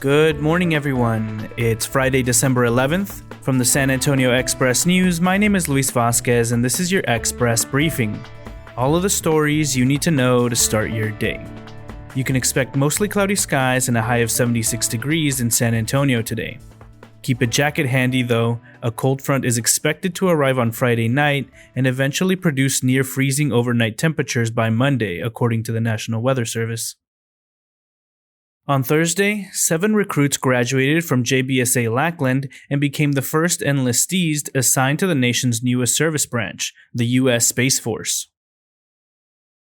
Good morning, everyone. It's Friday, December 11th. From the San Antonio Express News, my name is Luis Vasquez, and this is your Express Briefing. All of the stories you need to know to start your day. You can expect mostly cloudy skies and a high of 76 degrees in San Antonio today. Keep a jacket handy, though. A cold front is expected to arrive on Friday night and eventually produce near freezing overnight temperatures by Monday, according to the National Weather Service. On Thursday, 7 recruits graduated from JBSA-Lackland and became the first enlistees assigned to the nation's newest service branch, the U.S. Space Force.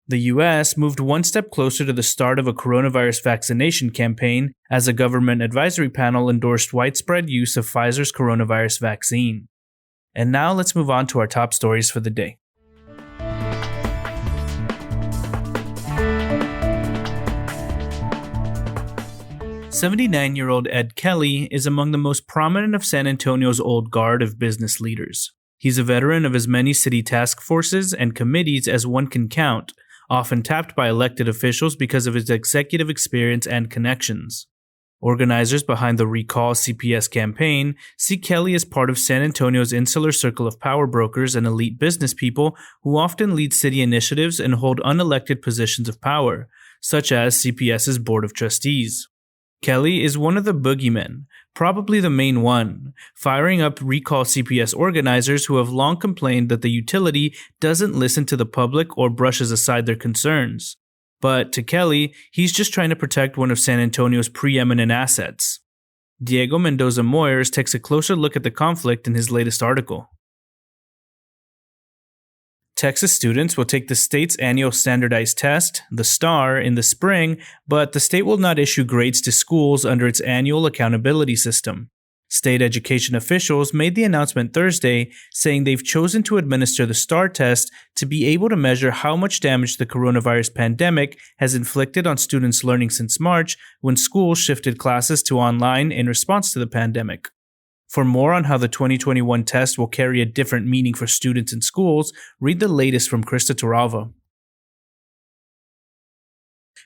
The U.S. moved one step closer to the start of a coronavirus vaccination campaign as a government advisory panel endorsed widespread use of Pfizer's coronavirus vaccine. And now let's move on to our top stories for the day. "79-year-old Ed Kelley is among the most prominent of San Antonio's old guard of business leaders. He's a veteran of as many city task forces and committees as one can count, often tapped by elected officials because of his executive experience and connections. Organizers behind the Recall CPS campaign see Kelley as part of San Antonio's insular circle of power brokers and elite business people who often lead city initiatives and hold unelected positions of power, such as CPS's Board of Trustees. Kelley is one of the boogeymen, probably the main one, firing up Recall CPS organizers who have long complained that the utility doesn't listen to the public or brushes aside their concerns. But to Kelley, he's just trying to protect one of San Antonio's preeminent assets. Diego Mendoza Moyers takes a closer look at the conflict in his latest article. Texas students will take the state's annual standardized test, the STAR, in the spring, but the state will not issue grades to schools under its annual accountability system. State education officials made the announcement Thursday, saying they've chosen to administer the STAR test to be able to measure how much damage the coronavirus pandemic has inflicted on students' learning since March, when schools shifted classes to online in response to the pandemic. For more on how the 2021 test will carry a different meaning for students in schools, read the latest from Krista Toralva.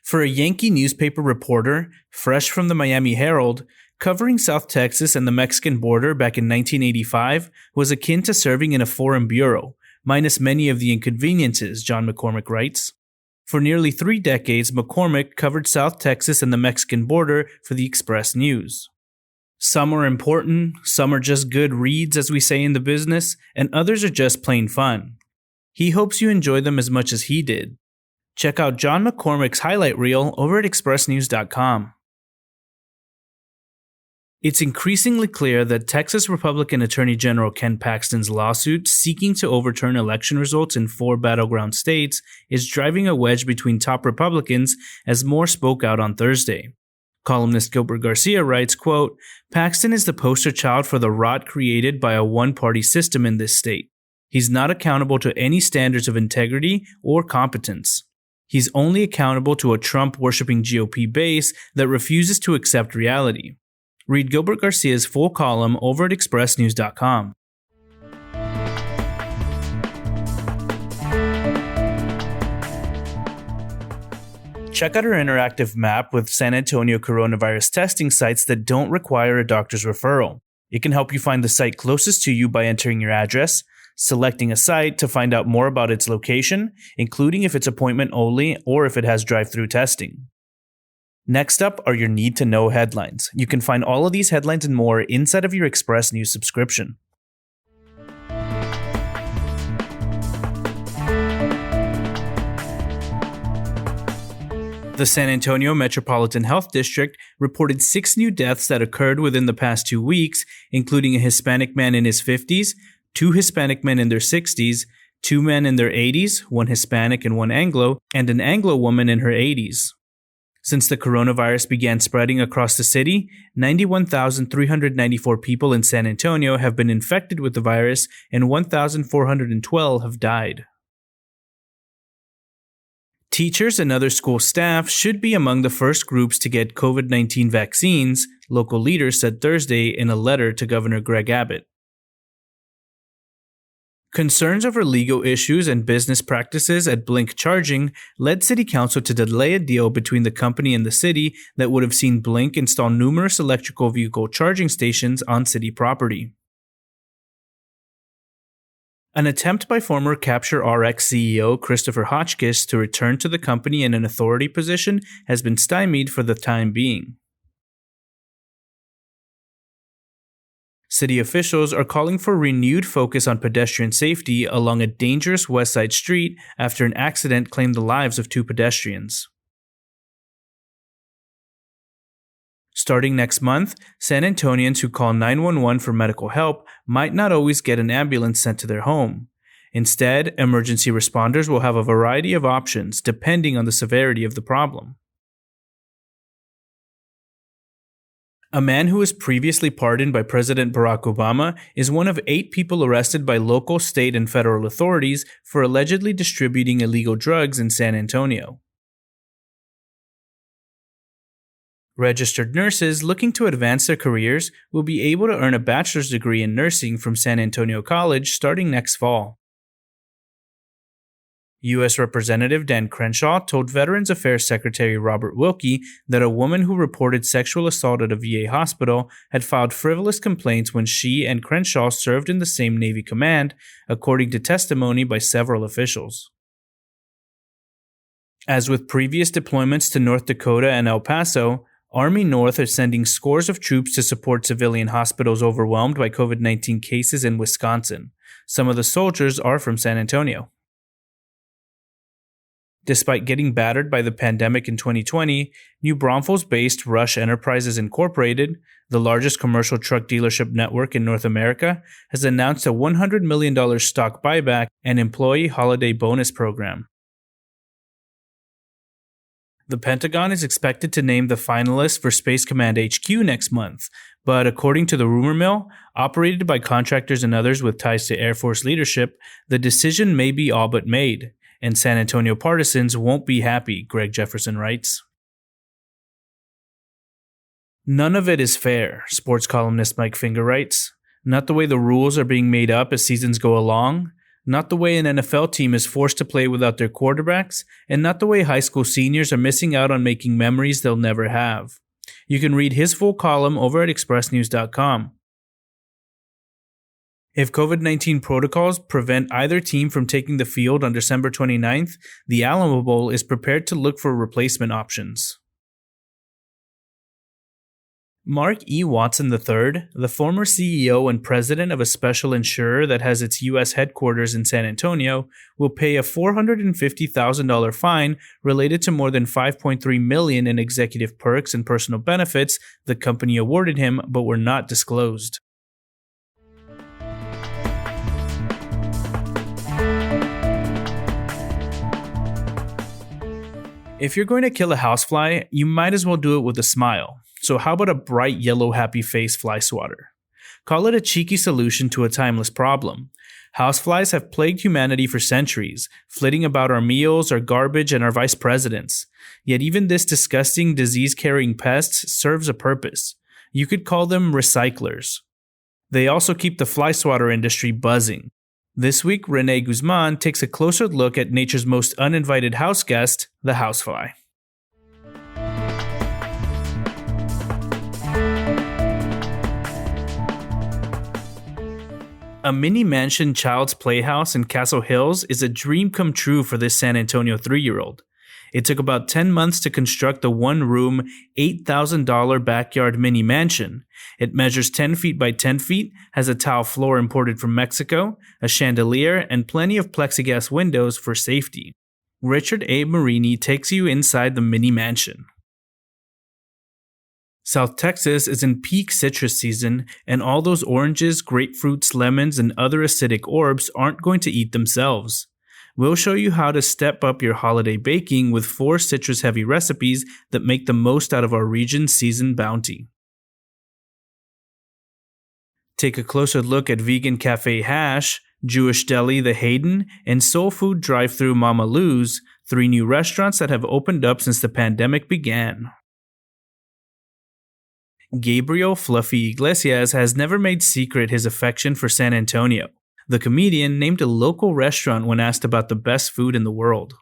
For a Yankee newspaper reporter, fresh from the Miami Herald, covering South Texas and the Mexican border back in 1985 was akin to serving in a foreign bureau, minus many of the inconveniences, John McCormick writes. For nearly 3 decades, McCormick covered South Texas and the Mexican border for the Express News. Some are important, some are just good reads, as we say in the business, and others are just plain fun. He hopes you enjoy them as much as he did. Check out John McCormick's highlight reel over at expressnews.com. It's increasingly clear that Texas Republican Attorney General Ken Paxton's lawsuit seeking to overturn election results in 4 battleground states is driving a wedge between top Republicans as more spoke out on Thursday. Columnist Gilbert Garcia writes, quote, "Paxton is the poster child for the rot created by a one-party system in this state. He's not accountable to any standards of integrity or competence. He's only accountable to a Trump-worshipping GOP base that refuses to accept reality." Read Gilbert Garcia's full column over at expressnews.com. Check out our interactive map with San Antonio coronavirus testing sites that don't require a doctor's referral. It can help you find the site closest to you by entering your address, selecting a site to find out more about its location, including if it's appointment only or if it has drive-through testing. Next up are your need-to-know headlines. You can find all of these headlines and more inside of your Express News subscription. The San Antonio Metropolitan Health District reported 6 new deaths that occurred within the past 2 weeks, including a Hispanic man in his 50s, 2 Hispanic men in their 60s, 2 men in their 80s, 1 Hispanic and 1 Anglo, and an Anglo woman in her 80s. Since the coronavirus began spreading across the city, 91,394 people in San Antonio have been infected with the virus and 1,412 have died. Teachers and other school staff should be among the first groups to get COVID-19 vaccines, local leaders said Thursday in a letter to Governor Greg Abbott. Concerns over legal issues and business practices at Blink Charging led City Council to delay a deal between the company and the city that would have seen Blink install numerous electrical vehicle charging stations on city property. An attempt by former CaptureRx CEO Christopher Hotchkiss to return to the company in an authority position has been stymied for the time being. City officials are calling for renewed focus on pedestrian safety along a dangerous West Side street after an accident claimed the lives of 2 pedestrians. Starting next month, San Antonians who call 911 for medical help might not always get an ambulance sent to their home. Instead, emergency responders will have a variety of options depending on the severity of the problem. A man who was previously pardoned by President Barack Obama is one of 8 people arrested by local, state, and federal authorities for allegedly distributing illegal drugs in San Antonio. Registered nurses looking to advance their careers will be able to earn a bachelor's degree in nursing from San Antonio College starting next fall. U.S. Representative Dan Crenshaw told Veterans Affairs Secretary Robert Wilkie that a woman who reported sexual assault at a VA hospital had filed frivolous complaints when she and Crenshaw served in the same Navy command, according to testimony by several officials. As with previous deployments to North Dakota and El Paso, Army North are sending scores of troops to support civilian hospitals overwhelmed by COVID-19 cases in Wisconsin. Some of the soldiers are from San Antonio. Despite getting battered by the pandemic in 2020, New Braunfels-based Rush Enterprises Incorporated, the largest commercial truck dealership network in North America, has announced a $100 million stock buyback and employee holiday bonus program. The Pentagon is expected to name the finalists for Space Command HQ next month, but according to the rumor mill, operated by contractors and others with ties to Air Force leadership, the decision may be all but made. And San Antonio partisans won't be happy, Greg Jefferson writes. None of it is fair, sports columnist Mike Finger writes. Not the way the rules are being made up as seasons go along, not the way an NFL team is forced to play without their quarterbacks, and not the way high school seniors are missing out on making memories they'll never have. You can read his full column over at expressnews.com. If COVID-19 protocols prevent either team from taking the field on December 29th, the Alamo Bowl is prepared to look for replacement options. Mark E. Watson III, the former CEO and president of a special insurer that has its U.S. headquarters in San Antonio, will pay a $450,000 fine related to more than $5.3 million in executive perks and personal benefits the company awarded him but were not disclosed. If you're going to kill a housefly, you might as well do it with a smile. So how about a bright yellow happy face fly swatter? Call it a cheeky solution to a timeless problem. Houseflies have plagued humanity for centuries, flitting about our meals, our garbage, and our vice presidents. Yet even this disgusting disease-carrying pest serves a purpose. You could call them recyclers. They also keep the fly swatter industry buzzing. This week, Renee Guzman takes a closer look at nature's most uninvited house guest, the housefly. A mini mansion child's playhouse in Castle Hills is a dream come true for this San Antonio 3-year-old. It took about 10 months to construct the one-room, $8,000 backyard mini mansion. It measures 10 feet by 10 feet, has a tile floor imported from Mexico, a chandelier, and plenty of plexiglass windows for safety. Richard A. Marini takes you inside the mini mansion. South Texas is in peak citrus season, and all those oranges, grapefruits, lemons, and other acidic orbs aren't going to eat themselves. We'll show you how to step up your holiday baking with 4 citrus-heavy recipes that make the most out of our region's season bounty. Take a closer look at Vegan Cafe Hash, Jewish Deli The Hayden, and Soul Food Drive-Thru Mama Lou's, 3 new restaurants that have opened up since the pandemic began. Gabriel Fluffy Iglesias has never made secret his affection for San Antonio. The comedian named a local restaurant when asked about the best food in the world.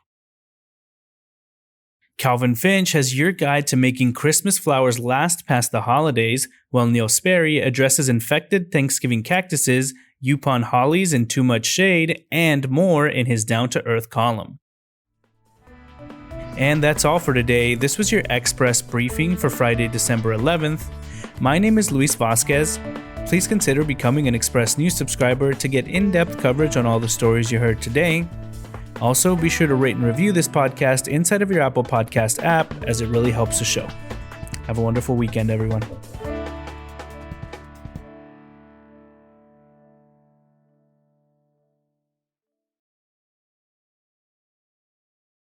Calvin Finch has your guide to making Christmas flowers last past the holidays, while Neil Sperry addresses infected Thanksgiving cactuses, Yupon hollies and too much shade, and more in his down-to-earth column. And that's all for today. This was your Express briefing for Friday, December 11th. My name is Luis Vasquez. Please consider becoming an Express News subscriber to get in-depth coverage on all the stories you heard today. Also, be sure to rate and review this podcast inside of your Apple Podcast app, as it really helps the show. Have a wonderful weekend, everyone.